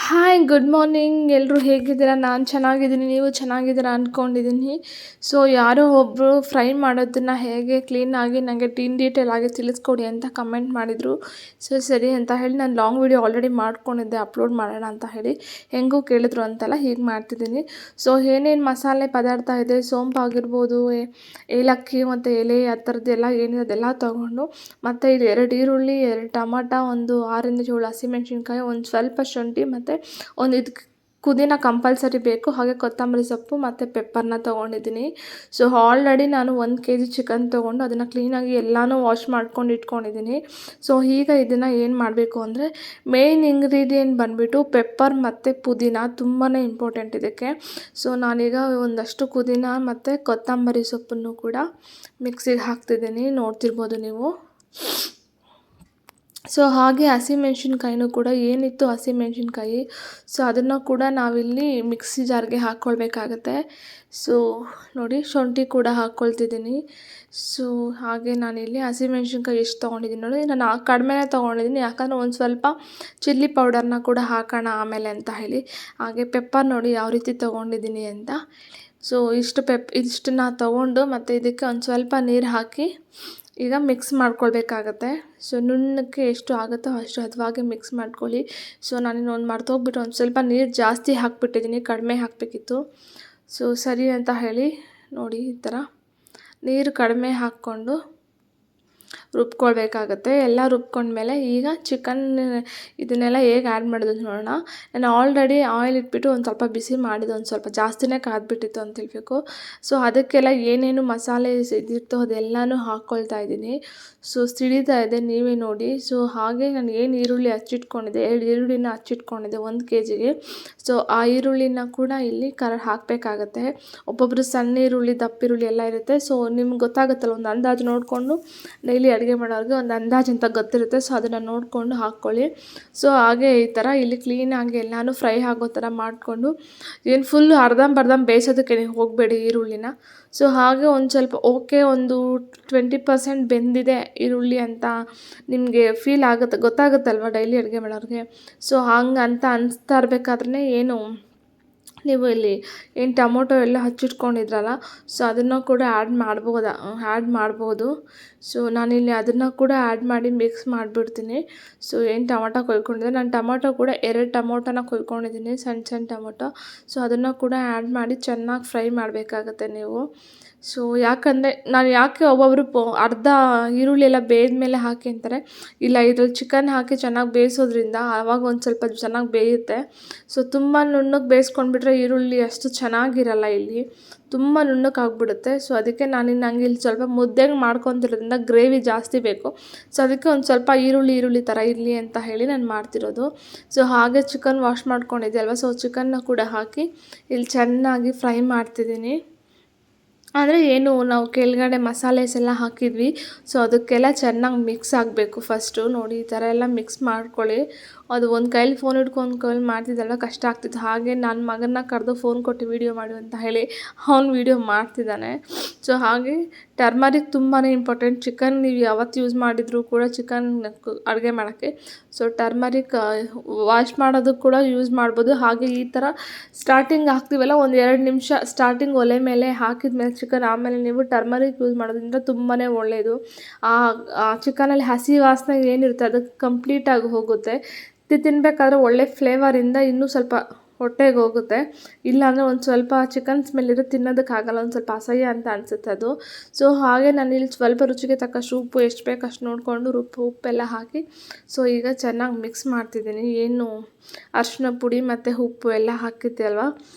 Hi good morning ಎಲ್ಲರೂ ಹೇಗಿದ್ದೀರಾ? ನಾನು ಚೆನ್ನಾಗಿದ್ದೀನಿ, ನೀವು ಚೆನ್ನಾಗಿದ್ದೀರಾ ಅಂದ್ಕೊಂಡಿದ್ದೀನಿ. ಸೊ ಯಾರೋ ಒಬ್ಬರು ಫ್ರೈ ಮಾಡೋದನ್ನು ಹೇಗೆ ಕ್ಲೀನಾಗಿ ನನಗೆ ಡೀಟೇಲ್ ಆಗಿ ತಿಳಿಸ್ಕೊಡಿ ಅಂತ ಕಮೆಂಟ್ ಮಾಡಿದರು. ಸೊ ಸರಿ ಅಂತ ಹೇಳಿ ನಾನು ಲಾಂಗ್ ವಿಡಿಯೋ ಆಲ್ರೆಡಿ ಮಾಡ್ಕೊಂಡಿದ್ದೆ, ಅಪ್ಲೋಡ್ ಮಾಡೋಣ ಅಂತ ಹೇಳಿ. ಹೆಂಗೂ ಕೇಳಿದ್ರು ಅಂತಲ್ಲ, ಹೀಗೆ ಮಾಡ್ತಿದ್ದೀನಿ. ಸೊ ಏನೇನು ಮಸಾಲೆ ಪದಾರ್ಥ ಇದೆ, ಸೋಂಪು ಆಗಿರ್ಬೋದು, ಏಲಕ್ಕಿ ಮತ್ತು ಎಲೆ ಆ ಥರದ್ದೆಲ್ಲ ಏನಿದೆ ಅದೆಲ್ಲ ತೊಗೊಂಡು, ಮತ್ತು ಇದು 2 ಈರುಳ್ಳಿ, 2 ಟಮಾಟ, ಒಂದು 6ರಿಂದ 7 ಹಸಿಮೆಣ್ಸಿನ್ಕಾಯಿ, ಒಂದು ಸ್ವಲ್ಪ ಶುಂಠಿ ಮತ್ತು ಒಂದು ಇದಕ್ಕೆ ಪುದೀನ ಕಂಪಲ್ಸರಿ ಬೇಕು, ಹಾಗೆ ಕೊತ್ತಂಬರಿ ಸೊಪ್ಪು ಮತ್ತು ಪೆಪ್ಪರ್ನ ತೊಗೊಂಡಿದ್ದೀನಿ. ಸೊ ಆಲ್ರೆಡಿ ನಾನು 1 kg ಚಿಕನ್ ತೊಗೊಂಡು ಅದನ್ನು ಕ್ಲೀನಾಗಿ ಎಲ್ಲನೂ ವಾಶ್ ಮಾಡ್ಕೊಂಡು ಇಟ್ಕೊಂಡಿದ್ದೀನಿ. ಸೊ ಈಗ ಇದನ್ನು ಏನು ಮಾಡಬೇಕು ಅಂದರೆ, ಮೇಯ್ನ್ ಇಂಗ್ರೀಡಿಯೆಂಟ್ ಬಂದುಬಿಟ್ಟು ಪೆಪ್ಪರ್ ಮತ್ತು ಪುದೀನ ತುಂಬಾ ಇಂಪಾರ್ಟೆಂಟ್ ಇದಕ್ಕೆ. ಸೊ ನಾನೀಗ ಒಂದಷ್ಟು ಪುದೀನ ಮತ್ತು ಕೊತ್ತಂಬರಿ ಸೊಪ್ಪನ್ನು ಕೂಡ ಮಿಕ್ಸಿಗೆ ಹಾಕ್ತಿದ್ದೀನಿ, ನೋಡ್ತಿರ್ಬೋದು ನೀವು. ಸೊ ಹಾಗೆ ಹಸಿಮೆಣ್ಸಿನ್ಕಾಯಿನೂ ಕೂಡ ಏನಿತ್ತು ಹಸಿಮೆಣ್ಸಿನ್ಕಾಯಿ, ಸೊ ಅದನ್ನು ಕೂಡ ನಾವಿಲ್ಲಿ ಮಿಕ್ಸಿ ಜಾರ್ಗೆ ಹಾಕ್ಕೊಳ್ಬೇಕಾಗತ್ತೆ. ಸೊ ನೋಡಿ, ಶುಂಠಿ ಕೂಡ ಹಾಕ್ಕೊಳ್ತಿದ್ದೀನಿ. ಸೊ ಹಾಗೆ ನಾನಿಲ್ಲಿ ಹಸಿಮೆಣ್ಸಿನ್ಕಾಯಿ ಎಷ್ಟು ತೊಗೊಂಡಿದ್ದೀನಿ ನೋಡಿ, ನಾನು ಕಡಿಮೆನೇ ತೊಗೊಂಡಿದ್ದೀನಿ, ಯಾಕಂದರೆ ಒಂದು ಸ್ವಲ್ಪ ಚಿಲ್ಲಿ ಪೌಡರ್ನ ಕೂಡ ಹಾಕೋಣ ಆಮೇಲೆ ಅಂತ ಹೇಳಿ. ಹಾಗೆ ಪೆಪ್ಪರ್ ನೋಡಿ ಯಾವ ರೀತಿ ತೊಗೊಂಡಿದ್ದೀನಿ ಅಂತ. ಸೊ ಇಷ್ಟನ್ನ ತೊಗೊಂಡು ಮತ್ತು ಇದಕ್ಕೆ ಒಂದು ಸ್ವಲ್ಪ ನೀರು ಹಾಕಿ ಈಗ ಮಿಕ್ಸ್ ಮಾಡ್ಕೊಳ್ಬೇಕಾಗತ್ತೆ. ಸೊ ನುಣ್ಣಕ್ಕೆ ಎಷ್ಟು ಆಗುತ್ತೋ ಅಷ್ಟು ಹದವಾಗಿ ಮಿಕ್ಸ್ ಮಾಡ್ಕೊಳ್ಳಿ. ಸೊ ನಾನಿನ್ನೊಂದು ಮರ್ತೋಗ್ಬಿಟ್ಟು ಒಂದು ಸ್ವಲ್ಪ ನೀರು ಜಾಸ್ತಿ ಹಾಕಿಬಿಟ್ಟಿದ್ದೀನಿ, ಕಡಿಮೆ ಹಾಕಬೇಕಿತ್ತು. ಸೊ ಸರಿ ಅಂತ ಹೇಳಿ ನೋಡಿ, ಈ ಥರ ನೀರು ಕಡಿಮೆ ಹಾಕ್ಕೊಂಡು ರುಬ್ಕೊಳ್ಬೇಕಾಗತ್ತೆ. ಎಲ್ಲ ರುಬ್ಕೊಂಡ್ಮೇಲೆ ಈಗ ಚಿಕನ್ ಇದನ್ನೆಲ್ಲ ಹೇಗೆ ಆ್ಯಡ್ ಮಾಡೋದು ನೋಡೋಣ. ನಾನು ಆಲ್ರೆಡಿ ಆಯಿಲ್ ಇಟ್ಬಿಟ್ಟು ಒಂದು ಸ್ವಲ್ಪ ಬಿಸಿ ಮಾಡಿದೆ, ಒಂದು ಸ್ವಲ್ಪ ಜಾಸ್ತಿನೇ ಕಾದ್ಬಿಟ್ಟಿತ್ತು ಅಂತ ಹೇಳಬೇಕು. ಸೊ ಅದಕ್ಕೆಲ್ಲ ಏನೇನು ಮಸಾಲೆ ಇದಿರ್ತೋ ಅದೆಲ್ಲನೂ ಹಾಕ್ಕೊಳ್ತಾ ಇದ್ದೀನಿ. ಸೊ ಸಿಡಿತಾ ಇದೆ, ನೀವೇ ನೋಡಿ. ಸೊ ಹಾಗೆ ನಾನು ಏನು ಈರುಳ್ಳಿ ಹಚ್ಚಿಟ್ಕೊಂಡಿದ್ದೆ, 2 ಈರುಳ್ಳಿನ ಹಚ್ಚಿಟ್ಕೊಂಡಿದ್ದೆ 1 kgಗೆ. ಸೊ ಆ ಈರುಳ್ಳಿನ ಕೂಡ ಇಲ್ಲಿ ಹಾಕಬೇಕಾಗತ್ತೆ. ಒಬ್ಬೊಬ್ಬರು ಸಣ್ಣ ಈರುಳ್ಳಿ, ದಪ್ಪ ಈರುಳ್ಳಿ ಎಲ್ಲ ಇರುತ್ತೆ. ಸೊ ನಿಮ್ಗೆ ಗೊತ್ತಾಗುತ್ತಲ್ಲ, ಒಂದು ಅಂದಾಜು ನೋಡಿಕೊಂಡು ಡೈಲಿ ಅಡುಗೆ ಮಾಡೋರಿಗೆ ಒಂದು ಅಂದಾಜು ಅಂತ ಗೊತ್ತಿರುತ್ತೆ. ಸೊ ಅದನ್ನು ನೋಡಿಕೊಂಡು ಹಾಕ್ಕೊಳ್ಳಿ. ಸೊ ಹಾಗೆ ಈ ಥರ ಇಲ್ಲಿ ಕ್ಲೀನಾಗಿ ಎಲ್ಲನೂ ಫ್ರೈ ಆಗೋ ಥರ ಮಾಡಿಕೊಂಡು, ಏನು ಫುಲ್ಲು ಅರ್ಧಂಬರ್ಧ ಬೇಯಿಸೋದಕ್ಕೆ ಹೋಗಬೇಡಿ ಈರುಳ್ಳಿನ. ಸೊ ಹಾಗೆ ಒಂದು ಸ್ವಲ್ಪ ಒಂದು 20% ಬೆಂದಿದೆ ಈರುಳ್ಳಿ ಅಂತ ನಿಮಗೆ ಫೀಲ್ ಆಗುತ್ತೆ, ಗೊತ್ತಾಗುತ್ತಲ್ವ ಡೈಲಿ ಅಡುಗೆ ಮಾಡೋರಿಗೆ. ಸೊ ಹಂಗೆ ಅಂತ ಅನಿಸ್ತಾ ಇರಬೇಕಾದ್ರೆ ನೀವು ಇಲ್ಲಿ ಏನು ಟೊಮೊಟೊ ಎಲ್ಲ ಹಚ್ಚಿಟ್ಕೊಂಡಿದ್ರಲ್ಲ, ಸೊ ಅದನ್ನು ಕೂಡ ಆ್ಯಡ್ ಮಾಡ್ಬೋದು. ಸೊ ನಾನಿಲ್ಲಿ ಅದನ್ನು ಕೂಡ ಆ್ಯಡ್ ಮಾಡಿ ಮಿಕ್ಸ್ ಮಾಡಿಬಿಡ್ತೀನಿ. ಸೊ ಏನು ಟೊಮೊಟೊ ಕೊಯ್ಕೊಂಡಿದ್ದೆ, ನಾನು ಟೊಮೊಟೊ ಕೂಡ 2 ಟೊಮೊಟೊನ ಕೊಯ್ಕೊಂಡಿದ್ದೀನಿ, ಸಣ್ಣ ಟೊಮೊಟೊ. ಸೊ ಅದನ್ನು ಕೂಡ ಆ್ಯಡ್ ಮಾಡಿ ಚೆನ್ನಾಗಿ ಫ್ರೈ ಮಾಡಬೇಕಾಗತ್ತೆ ನೀವು. ಸೊ ಯಾಕೆ ಒಬ್ಬೊಬ್ಬರು ಅರ್ಧ ಈರುಳ್ಳಿ ಎಲ್ಲ ಬೇಯ್ದಮೇಲೆ ಹಾಕಿ ಅಂತಾರೆ, ಇಲ್ಲ ಇದ್ರಲ್ಲಿ ಚಿಕನ್ ಹಾಕಿ ಚೆನ್ನಾಗಿ ಬೇಯಿಸೋದ್ರಿಂದ ಆವಾಗ ಒಂದು ಸ್ವಲ್ಪ ಚೆನ್ನಾಗಿ ಬೇಯುತ್ತೆ. ಸೊ ತುಂಬ ನುಣ್ಣಗೆ ಬೇಯಿಸ್ಕೊಂಡ್ಬಿಟ್ರೆ ಈರುಳ್ಳಿ ಅಷ್ಟು ಚೆನ್ನಾಗಿರಲ್ಲ, ಇಲ್ಲಿ ತುಂಬ ನುಣ್ಣಗೆ ಆಗಿಬಿಡುತ್ತೆ. ಸೊ ಅದಕ್ಕೆ ನಂಗೆ ಇಲ್ಲಿ ಸ್ವಲ್ಪ ಮುದ್ದೆಗೆ ಮಾಡ್ಕೊತಿರೋದ್ರಿಂದ ಗ್ರೇವಿ ಜಾಸ್ತಿ ಬೇಕು. ಸೊ ಅದಕ್ಕೆ ಒಂದು ಸ್ವಲ್ಪ ಈರುಳ್ಳಿ ಥರ ಇರಲಿ ಅಂತ ಹೇಳಿ ನಾನು ಮಾಡ್ತಿರೋದು. ಸೊ ಹಾಗೆ ಚಿಕನ್ ವಾಶ್ ಮಾಡ್ಕೊಂಡಿದ್ದೆ ಅಲ್ವಾ, ಸೊ ಚಿಕನ್ನ ಕೂಡ ಹಾಕಿ ಇಲ್ಲಿ ಚೆನ್ನಾಗಿ ಫ್ರೈ ಮಾಡ್ತಿದ್ದೀನಿ. ಅಂದರೆ ನಾವು ಕೆಳಗಡೆ ಮಸಾಲೆಸ್ ಎಲ್ಲ ಹಾಕಿದ್ವಿ, ಸೊ ಅದಕ್ಕೆಲ್ಲ ಚೆನ್ನಾಗಿ ಮಿಕ್ಸ್ ಆಗಬೇಕು ಫಸ್ಟು. ನೋಡಿ, ಈ ಥರ ಎಲ್ಲ ಮಿಕ್ಸ್ ಮಾಡ್ಕೊಳ್ಳಿ. ಅದು ಒಂದು ಕೈಲಿ ಫೋನ್ ಹಿಡ್ಕೊಂಡು ಒಂದು ಕೈಲಿ ಮಾಡ್ತಿದ್ದಲ್ಲ, ಕಷ್ಟ ಆಗ್ತಿತ್ತು. ಹಾಗೆ ನನ್ನ ಮಗನ್ನ ಕರೆದು ಫೋನ್ ಕೊಟ್ಟು ವೀಡಿಯೋ ಮಾಡು ಅಂತ ಹೇಳಿ ಅವ್ನು ವೀಡಿಯೋ ಮಾಡ್ತಿದ್ದಾನೆ. ಸೊ ಹಾಗೆ ಟರ್ಮರಿಕ್ ತುಂಬಾ ಇಂಪಾರ್ಟೆಂಟ್. ಚಿಕನ್ ನೀವು ಯಾವತ್ತು ಯೂಸ್ ಮಾಡಿದರೂ ಕೂಡ ಚಿಕನ್ ಅಡುಗೆ ಮಾಡೋಕ್ಕೆ, ಸೊ ಟರ್ಮರಿಕ್ ವಾಶ್ ಮಾಡೋದಕ್ಕೆ ಕೂಡ ಯೂಸ್ ಮಾಡ್ಬೋದು. ಹಾಗೆ ಈ ಥರ ಸ್ಟಾರ್ಟಿಂಗ್ ಹಾಕ್ತೀವಲ್ಲ, ಒಂದು 2 ನಿಮಿಷ ಸ್ಟಾರ್ಟಿಂಗ್ ಒಲೆ ಮೇಲೆ ಹಾಕಿದ ಮೇಲೆ ಚಿಕನ್, ಆಮೇಲೆ ನೀವು ಟರ್ಮರಿಕ್ ಯೂಸ್ ಮಾಡೋದ್ರಿಂದ ತುಂಬಾ ಒಳ್ಳೆಯದು. ಆ ಚಿಕನಲ್ಲಿ ಹಸಿ ವಾಸನೆ ಏನಿರುತ್ತೆ ಅದು ಕಂಪ್ಲೀಟಾಗಿ ಹೋಗುತ್ತೆ. ತಿನ್ನಬೇಕಾದ್ರೆ ಒಳ್ಳೆ ಫ್ಲೇವರಿಂದ ಇನ್ನೂ ಸ್ವಲ್ಪ ಹೊಟ್ಟೆಗೆ ಹೋಗುತ್ತೆ. ಇಲ್ಲಾಂದರೆ ಒಂದು ಸ್ವಲ್ಪ ಚಿಕನ್ ಸ್ಮೆಲ್ ಇರುತ್ತೆ, ತಿನ್ನೋದಕ್ಕಾಗಲ್ಲ, ಒಂದು ಸ್ವಲ್ಪ ಅಸಹ್ಯ ಅಂತ ಅನಿಸುತ್ತೆ ಅದು. ಸೊ ಹಾಗೆ ನಾನಿಲ್ಲಿ ಸ್ವಲ್ಪ ರುಚಿಗೆ ತಕ್ಕಷ್ಟು ಉಪ್ಪು ಎಷ್ಟು ಬೇಕು ಅಷ್ಟು ನೋಡಿಕೊಂಡು ಉಪ್ಪೆಲ್ಲ ಹಾಕಿ, ಸೊ ಈಗ ಚೆನ್ನಾಗಿ ಮಿಕ್ಸ್ ಮಾಡ್ತಿದ್ದೀನಿ. ಅರಿಶಿನ ಪುಡಿ ಮತ್ತು ಉಪ್ಪು ಎಲ್ಲ ಹಾಕಿದ್ದೆ ಅಲ್ವಾ,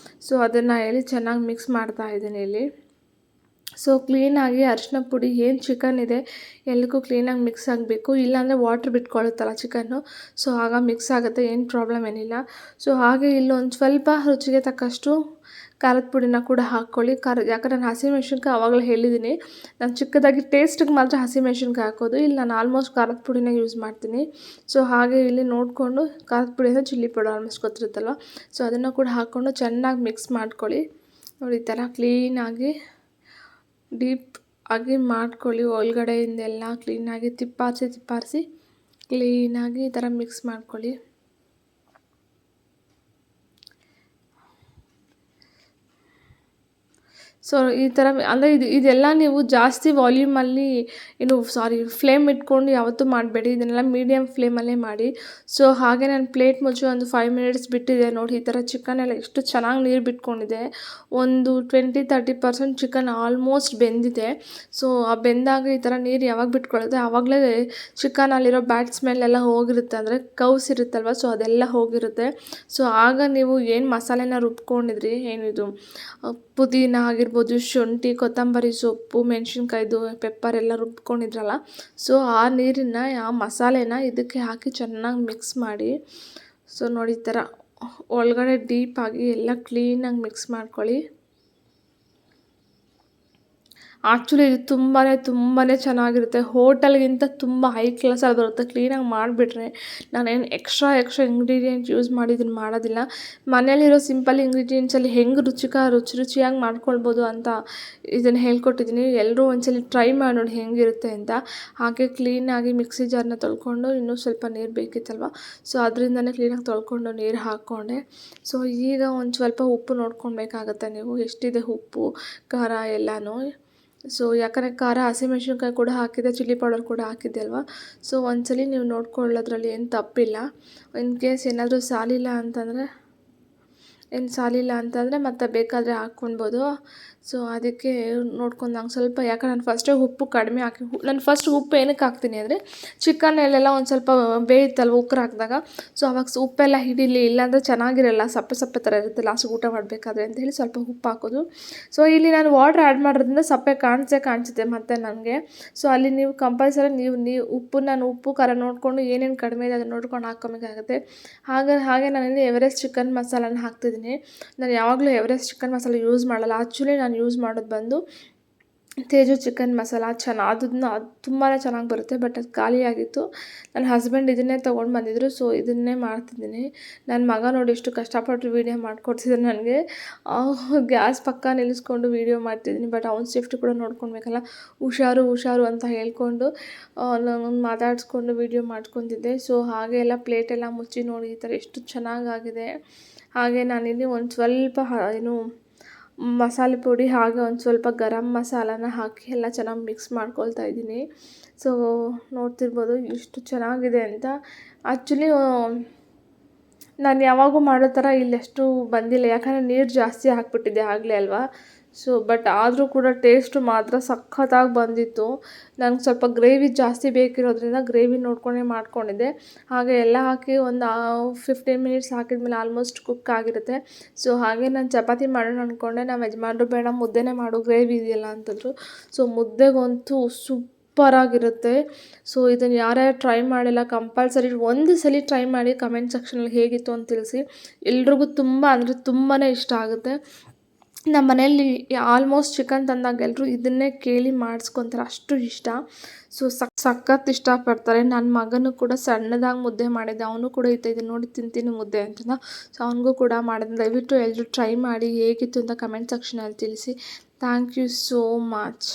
ಸೊ ಅದನ್ನು ಚೆನ್ನಾಗಿ ಮಿಕ್ಸ್ ಮಾಡ್ತಾಯಿದ್ದೀನಿ ಇಲ್ಲಿ. ಸೊ ಕ್ಲೀನಾಗಿ ಅರಿಶಿನ ಪುಡಿ ಏನು ಚಿಕನ್ ಇದೆ ಎಲ್ಲಕ್ಕೂ ಕ್ಲೀನಾಗಿ ಮಿಕ್ಸ್ ಆಗಬೇಕು, ಇಲ್ಲಾಂದರೆ ವಾಟ್ರ್ ಬಿಟ್ಕೊಳ್ಳುತ್ತಲ್ಲ ಚಿಕನ್ನು. ಸೊ ಆಗ ಮಿಕ್ಸ್ ಆಗುತ್ತೆ, ಏನು ಪ್ರಾಬ್ಲಮ್ ಏನಿಲ್ಲ. ಸೊ ಹಾಗೆ ಇಲ್ಲೊಂದು ಸ್ವಲ್ಪ ರುಚಿಗೆ ತಕ್ಕಷ್ಟು ಖಾರದ ಪುಡಿನ ಕೂಡ ಹಾಕ್ಕೊಳ್ಳಿ. ಯಾಕಂದರೆ ನಾನು ಹಸಿಮೆಣ್ಸಿನ್ಕಾಯಿ ಆವಾಗಲೇ ಹೇಳಿದ್ದೀನಿ, ನಾನು ಚಿಕ್ಕದಾಗಿ ಟೇಸ್ಟಿಗೆ ಮಾತ್ರ ಹಸಿಮೆಣ್ಸಿನ್ಕಾಯಿ ಹಾಕೋದು, ಇಲ್ಲಿ ನಾನು ಆಲ್ಮೋಸ್ಟ್ ಖಾರದ ಪುಡಿನ ಯೂಸ್ ಮಾಡ್ತೀನಿ. ಸೊ ಹಾಗೆ ಇಲ್ಲಿ ನೋಡಿಕೊಂಡು ಖಾರದ ಪುಡಿ ಅಂದರೆ ಚಿಲ್ಲಿ ಪೌಡರ್ ಆಲ್ಮೋಸ್ಟ್ ಗೊತ್ತಿರುತ್ತಲ್ವ, ಸೊ ಅದನ್ನು ಕೂಡ ಹಾಕ್ಕೊಂಡು ಚೆನ್ನಾಗಿ ಮಿಕ್ಸ್ ಮಾಡ್ಕೊಳ್ಳಿ. ನೋಡಿ, ಈ ಥರ ಕ್ಲೀನಾಗಿ ಡೀಪ್ ಆಗಿ ಮಾಡ್ಕೊಳ್ಳಿ. ಒಳಗಡೆಯಿಂದೆಲ್ಲ ಕ್ಲೀನಾಗಿ ತಿಪ್ಪಾರಿಸಿ ಕ್ಲೀನಾಗಿ ಈ ಥರ ಮಿಕ್ಸ್ ಮಾಡ್ಕೊಳ್ಳಿ. ಸೊ ಈ ಥರ ಅಂದರೆ ಇದೆಲ್ಲ ನೀವು ಜಾಸ್ತಿ ವಾಲ್ಯೂಮಲ್ಲಿ ಫ್ಲೇಮ್ ಇಟ್ಕೊಂಡು ಯಾವತ್ತೂ ಮಾಡಬೇಡಿ. ಇದನ್ನೆಲ್ಲ ಮೀಡಿಯಮ್ ಫ್ಲೇಮಲ್ಲೇ ಮಾಡಿ. ಸೊ ಹಾಗೆ ನಾನು ಪ್ಲೇಟ್ ಮುಚ್ಚಿ ಒಂದು 5 ಮಿನಿಟ್ಸ್ ಬಿಟ್ಟಿದ್ದೆ. ನೋಡಿ ಈ ಥರ ಚಿಕನ್ ಎಲ್ಲ ಎಷ್ಟು ಚೆನ್ನಾಗಿ ನೀರು ಬಿಟ್ಕೊಂಡಿದೆ. ಒಂದು 20-30% ಚಿಕನ್ ಆಲ್ಮೋಸ್ಟ್ ಬೆಂದಿದೆ. ಸೊ ಆ ಬೆಂದಾಗ ಈ ಥರ ನೀರು ಯಾವಾಗ ಬಿಟ್ಕೊಳ್ಳುತ್ತೆ ಆವಾಗಲೇ ಚಿಕನಲ್ಲಿರೋ ಬ್ಯಾಡ್ ಸ್ಮೆಲ್ ಎಲ್ಲ ಹೋಗಿರುತ್ತೆ. ಅಂದರೆ ಕವ್ಸ್ ಇರುತ್ತಲ್ವ, ಸೊ ಅದೆಲ್ಲ ಹೋಗಿರುತ್ತೆ. ಸೊ ಆಗ ನೀವು ಏನು ಮಸಾಲೆನ ರುಬ್ಕೊಂಡಿದ್ರಿ, ಏನಿದು ಪುದೀನ ಆಗಿರ್ಬೋದು, ಶುಂಠಿ, ಕೊತ್ತಂಬರಿ ಸೊಪ್ಪು, ಮೆಣಸಿನ್ಕಾಯ್ದು, ಪೆಪ್ಪರ್ ಎಲ್ಲ ರುಬ್ಕೊಂಡಿದ್ರಲ್ಲ, ಸೊ ಆ ನೀರನ್ನು ಆ ಮಸಾಲೆನ ಇದಕ್ಕೆ ಹಾಕಿ ಚೆನ್ನಾಗಿ ಮಿಕ್ಸ್ ಮಾಡಿ. ಸೊ ನೋಡಿ ಈ ಥರ ಒಳಗಡೆ ಡೀಪಾಗಿ ಎಲ್ಲ ಕ್ಲೀನಾಗಿ ಮಿಕ್ಸ್ ಮಾಡ್ಕೊಳ್ಳಿ. ಆ್ಯಕ್ಚುಲಿ ಇದು ತುಂಬಾ ಚೆನ್ನಾಗಿರುತ್ತೆ. ಹೋಟೆಲ್ಗಿಂತ ತುಂಬ ಹೈ ಕ್ಲಾಸಲ್ಲಿ ಬರುತ್ತೆ. ಕ್ಲೀನಾಗಿ ಮಾಡಿಬಿಟ್ರೆ ನಾನೇನು ಎಕ್ಸ್ಟ್ರಾ ಇಂಗ್ರೀಡಿಯೆಂಟ್ ಯೂಸ್ ಮಾಡಿ ಇದನ್ನು ಮಾಡೋದಿಲ್ಲ. ಮನೇಲಿರೋ ಸಿಂಪಲ್ ಇಂಗ್ರೀಡಿಯೆಂಟ್ಸಲ್ಲಿ ಹೆಂಗೆ ರುಚಿಯಾಗಿ ಮಾಡ್ಕೊಳ್ಬೋದು ಅಂತ ಇದನ್ನು ಹೇಳ್ಕೊಟ್ಟಿದ್ದೀನಿ. ಎಲ್ಲರೂ ಒಂದ್ಸಲ ಟ್ರೈ ಮಾಡಿ ನೋಡಿ ಹೆಂಗಿರುತ್ತೆ ಅಂತ. ಹಾಗೆ ಕ್ಲೀನಾಗಿ ಮಿಕ್ಸಿ ಜಾರನ್ನ ತೊಳ್ಕೊಂಡು, ಇನ್ನೂ ಸ್ವಲ್ಪ ನೀರು ಬೇಕಿತ್ತಲ್ವ, ಸೊ ಅದರಿಂದನೇ ಕ್ಲೀನಾಗಿ ತೊಳ್ಕೊಂಡು ನೀರು ಹಾಕ್ಕೊಂಡೆ. ಸೊ ಈಗ ಒಂದು ಸ್ವಲ್ಪ ಉಪ್ಪು ನೋಡ್ಕೊಳ್ಬೇಕಾಗತ್ತೆ ನೀವು, ಎಷ್ಟಿದೆ ಉಪ್ಪು ಖಾರ ಎಲ್ಲನೂ. ಸೊ ಯಾಕಂದರೆ ಖಾರ, ಹಸಿಮೆಣ್ಸಿನ್ಕಾಯಿ ಕೂಡ ಹಾಕಿದ್ದೆ, ಚಿಲ್ಲಿ ಪೌಡರ್ ಕೂಡ ಹಾಕಿದ್ದೆ ಅಲ್ವಾ. ಸೊ ಒಂದ್ಸಲ ನೀವು ನೋಡ್ಕೊಳ್ಳೋದ್ರಲ್ಲಿ ಏನು ತಪ್ಪಿಲ್ಲ. ಇನ್ ಕೇಸ್ ಏನಾದರೂ ಸಾಲಿಲ್ಲ ಅಂತಂದರೆ ಮತ್ತೆ ಬೇಕಾದರೆ ಹಾಕ್ಕೊಳ್ಬೋದು. ಸೊ ಅದಕ್ಕೆ ನೋಡ್ಕೊಂಡು ನಂಗೆ ಸ್ವಲ್ಪ, ಯಾಕಂದ್ರೆ ನಾನು ಫಸ್ಟೇ ಉಪ್ಪು ಕಡಿಮೆ ಹಾಕಿ, ನಾನು ಫಸ್ಟ್ ಉಪ್ಪು ಏನಕ್ಕೆ ಹಾಕ್ತೀನಿ ಅಂದರೆ ಚಿಕನ್ನಲ್ಲೆಲ್ಲ ಒಂದು ಸ್ವಲ್ಪ ಬೇಯುತ್ತಲ್ವ ಉಕ್ಕರು ಹಾಕಿದಾಗ, ಸೊ ಅವಾಗ ಉಪ್ಪೆಲ್ಲ ಹಿಡೀಲಿ, ಇಲ್ಲಾಂದರೆ ಚೆನ್ನಾಗಿರಲ್ಲ, ಸಪ್ಪೆ ಥರ ಇರುತ್ತೆ ಲಾಸ್ಟಿಗೆ ಊಟ ಮಾಡಬೇಕಾದ್ರೆ ಅಂತ ಹೇಳಿ ಸ್ವಲ್ಪ ಉಪ್ಪು ಹಾಕೋದು. ಸೊ ಇಲ್ಲಿ ನಾನು ವಾಟ್ರ್ ಆ್ಯಡ್ ಮಾಡೋದ್ರಿಂದ ಸಪ್ಪೆ ಕಾಣಿಸುತ್ತೆ ಮತ್ತು ನನಗೆ. ಸೊ ಅಲ್ಲಿ ನೀವು ಕಂಪಲ್ಸರಿ ನೀವು ಉಪ್ಪು ಖಾರ ನೋಡಿಕೊಂಡು ಏನೇನು ಕಡಿಮೆ ಇದೆ ಅದನ್ನು ನೋಡ್ಕೊಂಡು ಹಾಕ್ಕೊಬೇಕಾಗುತ್ತೆ. ಹಾಗೆ ನಾನಿಲ್ಲಿ ಎವರೆಸ್ಟ್ ಚಿಕನ್ ಮಸಾಲಾನ ಹಾಕ್ತಿದ್ದೀನಿ. ನಾನು ಯಾವಾಗಲೂ ಎವರೆಸ್ಟ್ ಚಿಕನ್ ಮಸಾಲ ಯೂಸ್ ಮಾಡಲ್ಲ. ಆ್ಯಕ್ಚುಲಿ ನಾನು ಯೂಸ್ ಮಾಡೋದು ಬಂದು ತೇಜು ಚಿಕನ್ ಮಸಾಲ. ಅದು ತುಂಬಾ ಚೆನ್ನಾಗಿ ಬರುತ್ತೆ, ಬಟ್ ಅದು ಖಾಲಿಯಾಗಿತ್ತು. ನನ್ನ ಹಸ್ಬೆಂಡ್ ಇದನ್ನೇ ತೊಗೊಂಡು ಬಂದಿದ್ದರು, ಸೊ ಇದನ್ನೇ ಮಾಡ್ತಿದ್ದೀನಿ. ನನ್ನ ಮಗ ನೋಡಿ ಎಷ್ಟು ಕಷ್ಟಪಟ್ಟು ವೀಡಿಯೋ ಮಾಡಿಕೊಡ್ತಿದ್ದಾನೆ ನನಗೆ. ಗ್ಯಾಸ್ ಪಕ್ಕ ನಿಲ್ಲಿಸ್ಕೊಂಡು ವೀಡಿಯೋ ಮಾಡ್ತಿದ್ದೀನಿ, ಬಟ್ ಅವ್ನ ಸೇಫ್ಟಿ ಕೂಡ ನೋಡ್ಕೊಳ್ಬೇಕಲ್ಲ. ಹುಷಾರು ಅಂತ ಹೇಳ್ಕೊಂಡು ನಾನು ಮಾತಾಡಿಸ್ಕೊಂಡು ವೀಡಿಯೋ ಮಾಡ್ಕೊತಿದ್ದೆ. ಸೊ ಹಾಗೆ ಎಲ್ಲ ಪ್ಲೇಟೆಲ್ಲ ಮುಚ್ಚಿ ನೋಡಿ ಈ ಥರ ಎಷ್ಟು ಚೆನ್ನಾಗಾಗಿದೆ. ಹಾಗೆ ನಾನಿಲ್ಲಿ ಒಂದು ಸ್ವಲ್ಪ ಮಸಾಲೆ ಪುಡಿ, ಹಾಗೆ ಒಂದು ಸ್ವಲ್ಪ ಗರಂ ಮಸಾಲಾನ ಹಾಕಿ ಎಲ್ಲ ಚೆನ್ನಾಗಿ ಮಿಕ್ಸ್ ಮಾಡ್ಕೊಳ್ತಾ ಇದ್ದೀನಿ. ಸೊ ನೋಡ್ತಿರ್ಬೋದು ಎಷ್ಟು ಚೆನ್ನಾಗಿದೆ ಅಂತ. ಆ್ಯಕ್ಚುಲಿ ನಾನು ಯಾವಾಗೂ ಮಾಡೋ ಥರ ಇಲ್ಲೆಷ್ಟು ಬಂದಿಲ್ಲ, ಯಾಕಂದರೆ ನೀರು ಜಾಸ್ತಿ ಹಾಕ್ಬಿಟ್ಟಿದ್ದೆ ಆಗಲೇ ಅಲ್ವಾ. ಸೊ ಬಟ್ ಆದರೂ ಕೂಡ ಟೇಸ್ಟು ಮಾತ್ರ ಸಖತ್ತಾಗಿ ಬಂದಿತ್ತು. ನನಗೆ ಸ್ವಲ್ಪ ಗ್ರೇವಿ ಜಾಸ್ತಿ ಬೇಕಿರೋದ್ರಿಂದ ಗ್ರೇವಿ ನೋಡ್ಕೊಂಡೇ ಮಾಡ್ಕೊಂಡಿದ್ದೆ. ಹಾಗೆ ಎಲ್ಲ ಹಾಕಿ ಒಂದು 15 ಮಿನಿಟ್ಸ್ ಹಾಕಿದ್ಮೇಲೆ ಆಲ್ಮೋಸ್ಟ್ ಕುಕ್ ಆಗಿರುತ್ತೆ. ಸೊ ಹಾಗೆ ನಾನು ಚಪಾತಿ ಮಾಡೋಣ ಅಂದ್ಕೊಂಡೆ. ನಮ್ಮ ಯಜಮಾನ್ರು ಬೇಡ ಮುದ್ದೆನೇ ಮಾಡು, ಗ್ರೇವಿ ಇದೆಯಲ್ಲ ಅಂತಂದರು. ಸೊ ಮುದ್ದೆಗಂತೂ ಸೂಪರಾಗಿರುತ್ತೆ. ಸೊ ಇದನ್ನು ಯಾರ್ಯಾರು ಟ್ರೈ ಮಾಡಿಲ್ಲ ಕಂಪಲ್ಸರಿ ಒಂದು ಸಲ ಟ್ರೈ ಮಾಡಿ, ಕಮೆಂಟ್ ಸೆಕ್ಷನಲ್ಲಿ ಹೇಗಿತ್ತು ಅಂತ ತಿಳಿಸಿ. ಎಲ್ರಿಗೂ ತುಂಬಾ ಇಷ್ಟ ಆಗುತ್ತೆ. ನಮ್ಮ ಮನೆಯಲ್ಲಿ ಆಲ್ಮೋಸ್ಟ್ ಚಿಕನ್ ತಂದಾಗ ಎಲ್ಲರೂ ಇದನ್ನೇ ಕೇಳಿ ಮಾಡಿಸ್ಕೊತಾರೆ, ಅಷ್ಟು ಇಷ್ಟ. ಸೊ ಸಖತ್ ಇಷ್ಟಪಡ್ತಾರೆ. ನನ್ನ ಮಗನೂ ಕೂಡ ಸಣ್ಣದಾಗಿ ಮುದ್ದೆ ಮಾಡಿದ್ದೆ, ಅವನು ಕೂಡ ಇದನ್ನು ನೋಡಿ ತಿಂತೀನಿ ಮುದ್ದೆ ಅಂತಂದ. ಸೊ ಅವನಿಗೂ ಕೂಡ ಮಾಡಿದ್ದೆ. ದಯವಿಟ್ಟು ಎಲ್ಲರೂ ಟ್ರೈ ಮಾಡಿ ಹೇಗಿತ್ತು ಅಂತ ಕಮೆಂಟ್ ಸೆಕ್ಷನಲ್ಲಿ ತಿಳಿಸಿ. Thank you so much.